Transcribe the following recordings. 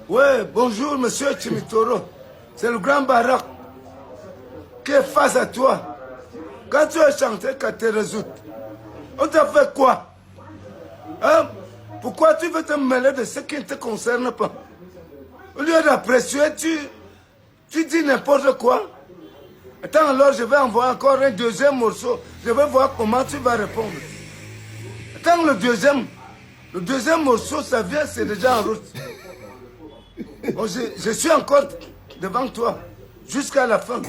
Ouais, bonjour, monsieur Chimitoro. C'est le grand Barak qui est face à toi. Quand tu as chanté qu'à te résoudre, on t'a fait quoi? Hein? Pourquoi tu veux te mêler de ce qui ne te concerne pas? Au lieu d'apprécier, tu dis n'importe quoi. Attends, alors je vais envoyer encore un deuxième morceau. Je vais voir comment tu vas répondre. Attends, le deuxième morceau, ça vient, c'est déjà en route. Bon, je suis encore devant toi, jusqu'à la fin.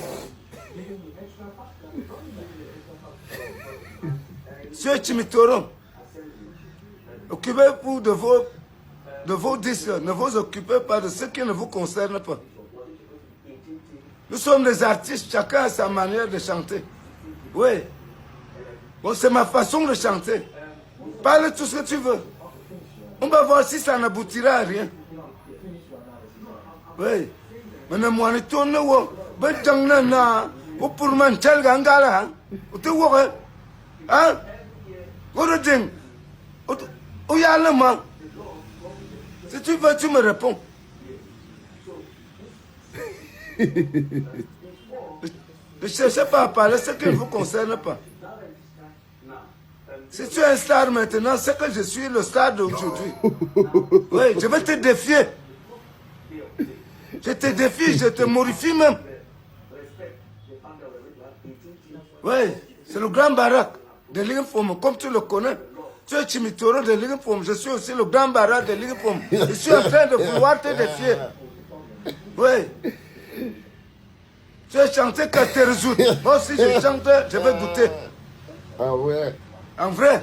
Monsieur Chimitoro, occupez-vous de vos disques, ne vous occupez pas de ce qui ne vous concerne pas. Nous sommes des artistes, chacun a sa manière de chanter. Oui. Bon, c'est ma façon de chanter. Parle tout ce que tu veux. On va voir si ça n'aboutira à rien. Oui. Mais ne m'en tourne où? Ben, t'en as, ou pour m'entel gangala, ou te vois, hein? Ou le ding, ou y a le man. Si tu veux, tu me réponds. Ne cherchez pas à parler ce qui ne vous concerne pas. Si tu es un star maintenant, c'est que je suis le star d'aujourd'hui. Oui, je vais te défier. Je te défie, je te morifie même. Oui, c'est le grand Barak de l'Informe, comme tu le connais. Tu es Chimitoro de l'Informe, je suis aussi le grand Barak de l'Informe. Je suis en train de vouloir te défier. Oui. Tu as chanté qu'à te résoudre. Moi aussi, je chante, je vais goûter. Ah ouais. En vrai.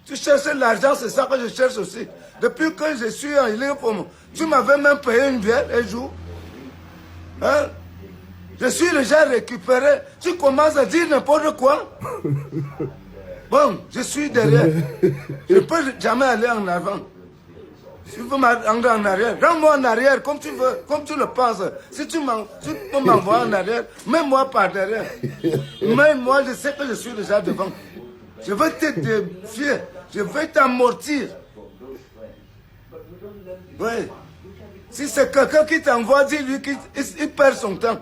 Tu cherches l'argent, c'est ça que je cherche aussi. Depuis que je suis en Illéopomo, tu m'avais même payé une bière un jour. Hein? Je suis déjà récupéré. Tu commences à dire n'importe quoi. Bon, je suis derrière. Je ne peux jamais aller en avant. Si tu veux m'envoyer en arrière, rends-moi en arrière comme tu veux, comme tu le penses. Si tu peux m'envoyer en arrière, mets-moi par derrière. Mais moi, je sais que je suis déjà devant. Je vais te défier. Je vais t'amortir. Oui. Si c'est quelqu'un qui t'envoie, dis-lui qu'il perd son temps.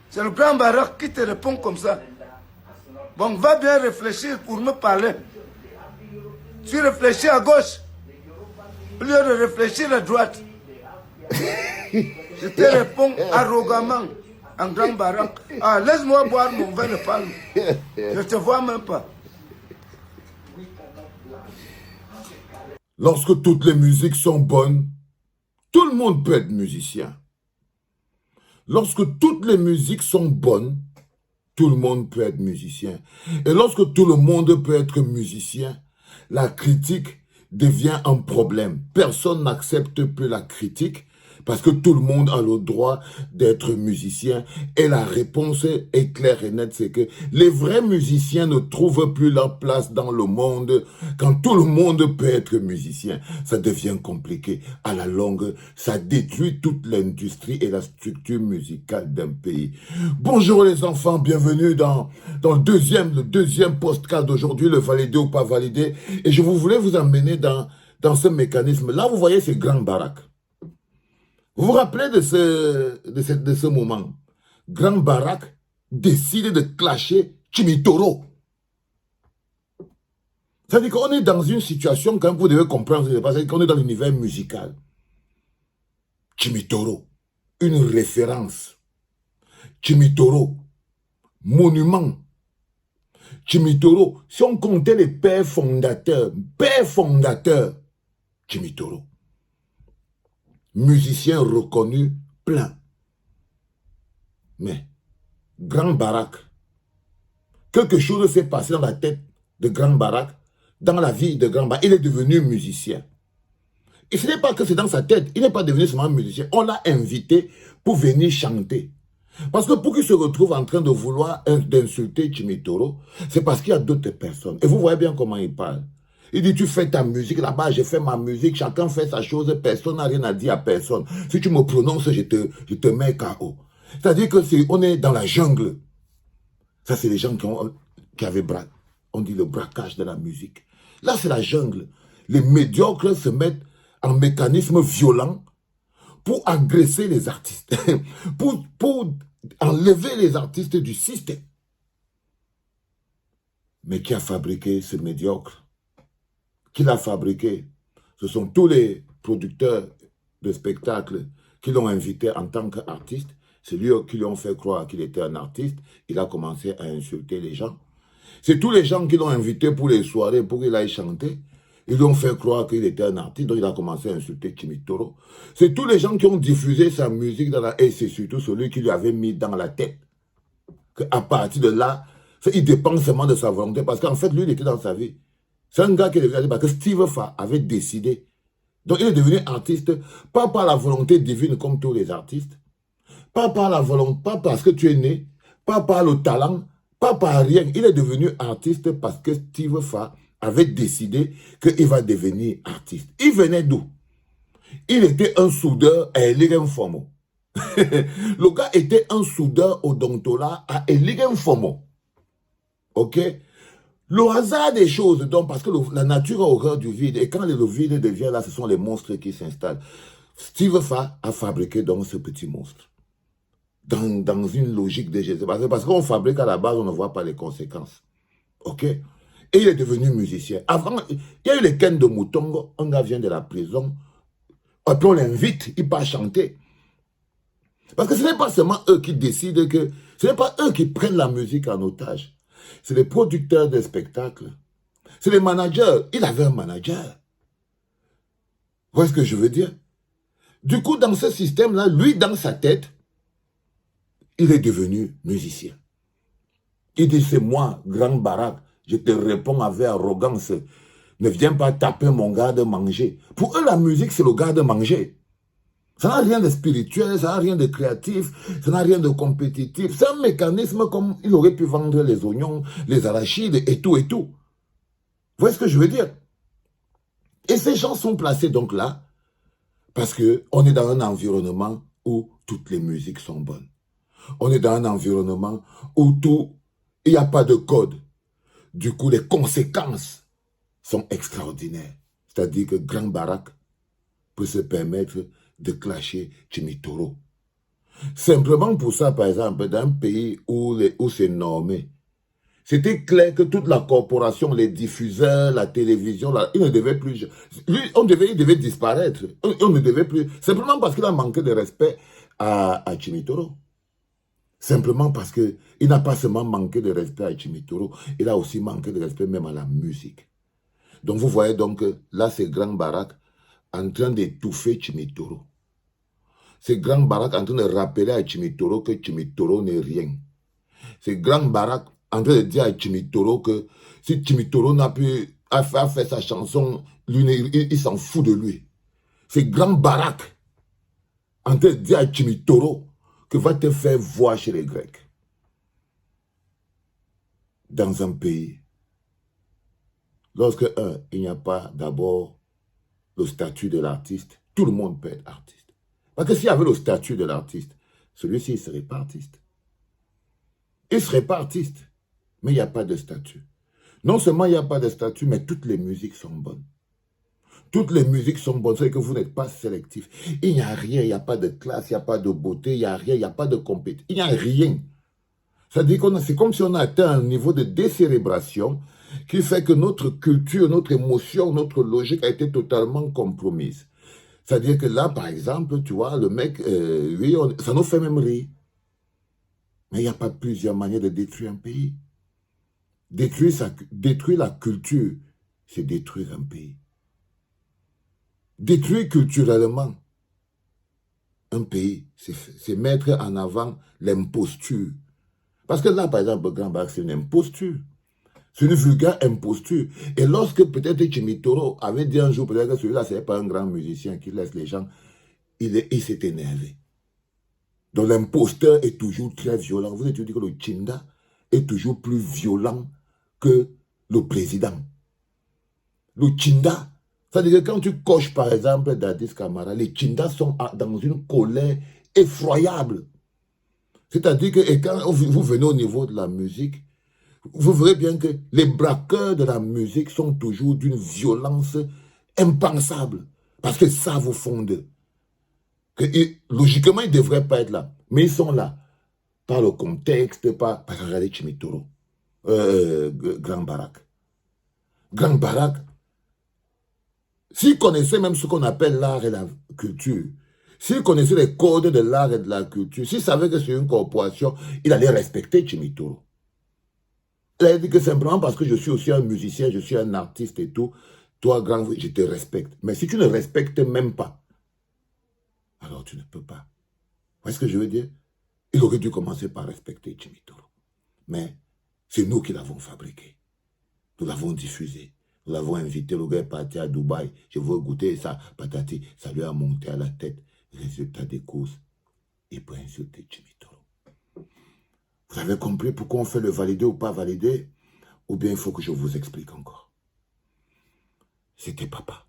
C'est le grand Barak qui te répond comme ça. Bon, va bien réfléchir pour me parler. Tu réfléchis à gauche, au lieu de réfléchir à droite. Je te réponds arrogamment, en grand Barak. Ah, laisse-moi boire mon verre de palme. Je ne te vois même pas. Lorsque toutes les musiques sont bonnes, tout le monde peut être musicien. Lorsque toutes les musiques sont bonnes, tout le monde peut être musicien. Et lorsque tout le monde peut être musicien, la critique devient un problème. Personne n'accepte plus la critique parce que tout le monde a le droit d'être musicien. Et la réponse est claire et nette, c'est que les vrais musiciens ne trouvent plus leur place dans le monde. Quand tout le monde peut être musicien, ça devient compliqué. À la longue, ça détruit toute l'industrie et la structure musicale d'un pays. Bonjour les enfants, bienvenue dans le deuxième podcast d'aujourd'hui, le validé ou pas validé. Et je voulais vous emmener dans ce mécanisme. Là, vous voyez ces grands baraques. Vous vous rappelez de ce moment? Grand Barak décide de clasher Chimitoro. C'est-à-dire qu'on est dans une situation, quand vous devez comprendre ce qui se passe, qu'on est dans l'univers musical. Chimitoro, une référence. Chimitoro, monument. Chimitoro, si on comptait les pères fondateurs, Chimitoro. Musicien reconnu, plein. Mais, Grand Barak, quelque chose s'est passé dans la tête de Grand Barak, dans la vie de Grand Barak. Il est devenu musicien. Et ce n'est pas que c'est dans sa tête, il n'est pas devenu seulement musicien. On l'a invité pour venir chanter. Parce que pour qu'il se retrouve en train de vouloir d'insulter Chimitoro, c'est parce qu'il y a d'autres personnes. Et vous voyez bien comment il parle. Il dit, tu fais ta musique, là-bas, j'ai fait ma musique, chacun fait sa chose, personne n'a rien à dire à personne. Si tu me prononces, je te mets KO. C'est-à-dire que on est dans la jungle. Ça, c'est les gens qui avaient on dit le braquage de la musique. Là, c'est la jungle. Les médiocres se mettent en mécanisme violent pour agresser les artistes, pour enlever les artistes du système. Mais qui a fabriqué ce médiocre? Qui l'a fabriqué? Ce sont tous les producteurs de spectacles qui l'ont invité en tant qu'artiste. C'est lui qui lui ont fait croire qu'il était un artiste. Il a commencé à insulter les gens. C'est tous les gens qui l'ont invité pour les soirées, pour qu'il aille chanter. Ils lui ont fait croire qu'il était un artiste, donc il a commencé à insulter Chimitoro. C'est tous les gens qui ont diffusé sa musique dans la... Et c'est surtout celui qui lui avait mis dans la tête qu'à partir de là, il dépend seulement de sa volonté. Parce qu'en fait, lui, il était dans sa vie. C'est un gars qui est devenu artiste parce que Steve Fa avait décidé. Donc il est devenu artiste, pas par la volonté divine comme tous les artistes, pas par la volonté, pas parce que tu es né, pas par le talent, pas par rien. Il est devenu artiste parce que Steve Fa avait décidé qu'il va devenir artiste. Il venait d'où? Il était un soudeur à Eligenfomo. Le gars était un soudeur au Dontola à Eligenfomo. Ok? Le hasard des choses, donc, parce que la nature a horreur du vide, et quand le vide devient là, ce sont les monstres qui s'installent. Steve Fa a fabriqué donc ce petit monstre. Dans une logique de Jésus. Parce qu'on fabrique à la base, on ne voit pas les conséquences. Ok? Et il est devenu musicien. Avant, il y a eu les Ken de Moutongo, un gars vient de la prison, après on l'invite, il part chanter. Parce que ce n'est pas seulement eux qui décident que, ce n'est pas eux qui prennent la musique en otage. C'est les producteurs de spectacles. C'est les managers. Il avait un manager. Vous voyez ce que je veux dire? Du coup, dans ce système-là, lui, dans sa tête, il est devenu musicien. Il dit, c'est moi, grand baraque. Je te réponds avec arrogance. Ne viens pas taper mon gars de manger. Pour eux, la musique, c'est le gars de manger. Ça n'a rien de spirituel, ça n'a rien de créatif, ça n'a rien de compétitif. C'est un mécanisme comme il aurait pu vendre les oignons, les arachides et tout et tout. Vous voyez ce que je veux dire? Et ces gens sont placés donc là parce qu'on est dans un environnement où toutes les musiques sont bonnes. On est dans un environnement où il n'y a pas de code. Du coup, les conséquences sont extraordinaires. C'est-à-dire que Grand Barak peut se permettre de clasher Chimitoro. Simplement pour ça, par exemple, dans un pays où c'est normé, c'était clair que toute la corporation, les diffuseurs, la télévision, ils ne devaient plus... Lui, il devait disparaître. On ne devait plus... Simplement parce qu'il a manqué de respect à Chimitoro. Simplement parce qu'il n'a pas seulement manqué de respect à Chimitoro, il a aussi manqué de respect même à la musique. Donc vous voyez donc que là, c'est Grand Barak en train d'étouffer Chimitoro. C'est Grand Barak en train de rappeler à Chimitoro que Chimitoro n'est rien. C'est Grand Barak en train de dire à Chimitoro que si Chimitoro n'a pu faire sa chanson, il s'en fout de lui. C'est Grand Barak en train de dire à Chimitoro que va te faire voir chez les Grecs. Dans un pays, lorsque, il n'y a pas d'abord le statut de l'artiste, tout le monde peut être artiste. Parce que s'il y avait le statut de l'artiste, celui-ci ne serait pas artiste. Il ne serait pas artiste, mais il n'y a pas de statut. Non seulement il n'y a pas de statut, mais toutes les musiques sont bonnes. Toutes les musiques sont bonnes, c'est que vous n'êtes pas sélectif. Il n'y a rien, il n'y a pas de classe, il n'y a pas de beauté, il n'y a rien, il n'y a pas de compétition. Il n'y a rien. C'est-à-dire que c'est comme si on a atteint un niveau de décérébration qui fait que notre culture, notre émotion, notre logique a été totalement compromise. C'est-à-dire que là, par exemple, tu vois, le mec, oui, ça nous fait même rire. Mais il n'y a pas plusieurs manières de détruire un pays. Détruire la culture, c'est détruire un pays. Détruire culturellement un pays, c'est mettre en avant l'imposture. Parce que là, par exemple, Grand Barak, c'est une imposture. C'est une vulgaire imposture. Et lorsque peut-être Chimitoro avait dit un jour, peut-être que celui-là, ce n'est pas un grand musicien qui laisse les gens, il s'est énervé. Donc l'imposteur est toujours très violent. Vous avez dit que le Chinda est toujours plus violent que le président. Le Chinda, c'est-à-dire que quand tu coches par exemple Dadis Camara, les Chindas sont dans une colère effroyable. C'est-à-dire que et quand vous venez au niveau de la musique, vous verrez bien que les braqueurs de la musique sont toujours d'une violence impensable. Parce que ça vous fonde. Logiquement, ils ne devraient pas être là. Mais ils sont là. Par le contexte, par regardez Chimitoro. Grand Barak. Grand Barak, s'il connaissait même ce qu'on appelle l'art et la culture, s'il connaissait les codes de l'art et de la culture, s'il savait que c'est une corporation, il allait respecter Chimitoro. Il a dit que simplement parce que je suis aussi un musicien, je suis un artiste et tout, toi, grand, je te respecte. Mais si tu ne respectes même pas, alors tu ne peux pas. Vous voyez ce que je veux dire? Il aurait dû commencer par respecter Chimitoro. Mais c'est nous qui l'avons fabriqué. Nous l'avons diffusé. Nous l'avons invité, le gars est parti à Dubaï. Je veux goûter ça, patati. Ça lui a monté à la tête. Résultat des courses, il peut insulter Chimitoro. Vous avez compris pourquoi on fait le valider ou pas valider? Ou bien il faut que je vous explique encore. C'était papa.